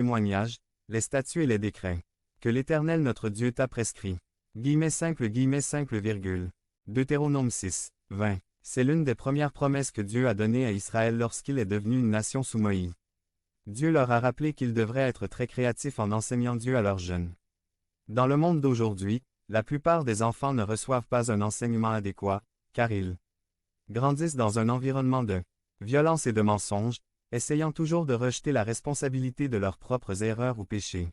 témoignages, les statuts et les décrets. Que l'Éternel notre Dieu t'a prescrit. _, Deutéronome 6, 20. C'est l'une des premières promesses que Dieu a données à Israël lorsqu'il est devenu une nation sous Moïse. Dieu leur a rappelé qu'ils devraient être très créatifs en enseignant Dieu à leurs jeunes. Dans le monde d'aujourd'hui, la plupart des enfants ne reçoivent pas un enseignement adéquat, car ils grandissent dans un environnement de violence et de mensonges, essayant toujours de rejeter la responsabilité de leurs propres erreurs ou péchés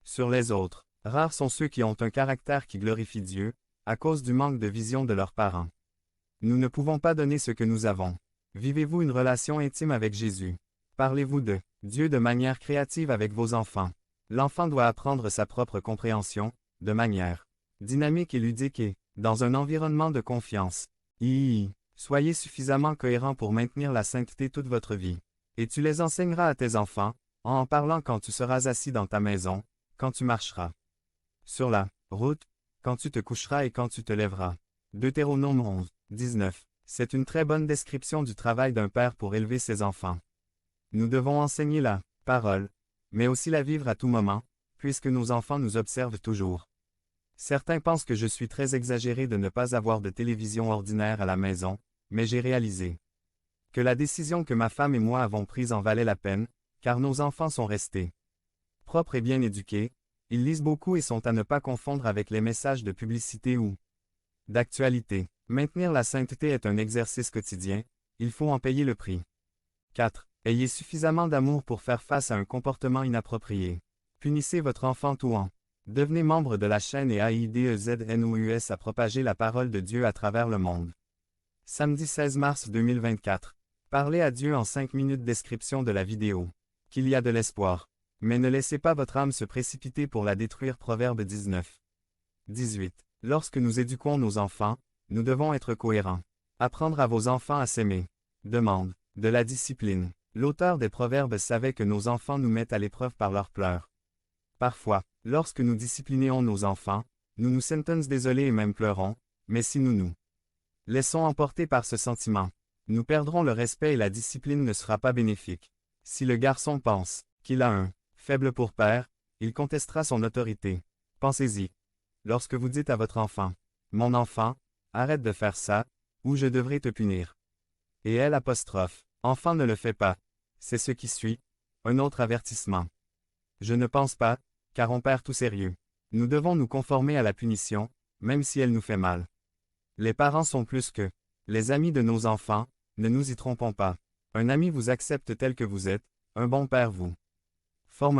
sur les autres. Rares sont ceux qui ont un caractère qui glorifie Dieu, à cause du manque de vision de leurs parents. Nous ne pouvons pas donner ce que nous avons. Vivez-vous une relation intime avec Jésus? Parlez-vous de Dieu de manière créative avec vos enfants? L'enfant doit apprendre sa propre compréhension, de manière dynamique et ludique et, dans un environnement de confiance. Soyez suffisamment cohérent pour maintenir la sainteté toute votre vie. Et tu les enseigneras à tes enfants, en parlant quand tu seras assis dans ta maison, quand tu marcheras sur la route, quand tu te coucheras et quand tu te lèveras. Deutéronome 11, 19. C'est une très bonne description du travail d'un père pour élever ses enfants. Nous devons enseigner la parole, mais aussi la vivre à tout moment, puisque nos enfants nous observent toujours. Certains pensent que je suis très exagéré de ne pas avoir de télévision ordinaire à la maison, mais j'ai réalisé que la décision que ma femme et moi avons prise en valait la peine, car nos enfants sont restés propres et bien éduqués, ils lisent beaucoup et sont à ne pas confondre avec les messages de publicité ou d'actualité. Maintenir la sainteté est un exercice quotidien, il faut en payer le prix. 4. Ayez suffisamment d'amour pour faire face à un comportement inapproprié. Punissez votre enfant tout en. Devenez membre de la chaîne et AIDEZNOUS à propager la parole de Dieu à travers le monde. Samedi 16 mars 2024. Parlez à Dieu en 5 minutes. Description de la vidéo. Qu'il y a de l'espoir. Mais ne laissez pas votre âme se précipiter pour la détruire. Proverbe 19. 18. Lorsque nous éduquons nos enfants, nous devons être cohérents. Apprendre à vos enfants à s'aimer. Demande. De la discipline. L'auteur des Proverbes savait que nos enfants nous mettent à l'épreuve par leurs pleurs. Parfois, lorsque nous disciplinons nos enfants, nous nous sentons désolés et même pleurons, mais si nous nous laissons emporter par ce sentiment, nous perdrons le respect et la discipline ne sera pas bénéfique. Si le garçon pense qu'il a un faible pour père, il contestera son autorité. Pensez-y. Lorsque vous dites à votre enfant, « Mon enfant, arrête de faire ça, ou je devrais te punir. » Et elle apostrophe, « Enfant ne le fait pas. » C'est ce qui suit, un autre avertissement. Je ne pense pas, car on perd tout sérieux. Nous devons nous conformer à la punition, même si elle nous fait mal. Les parents sont plus que les amis de nos enfants, ne nous y trompons pas. Un ami vous accepte tel que vous êtes, un bon père vous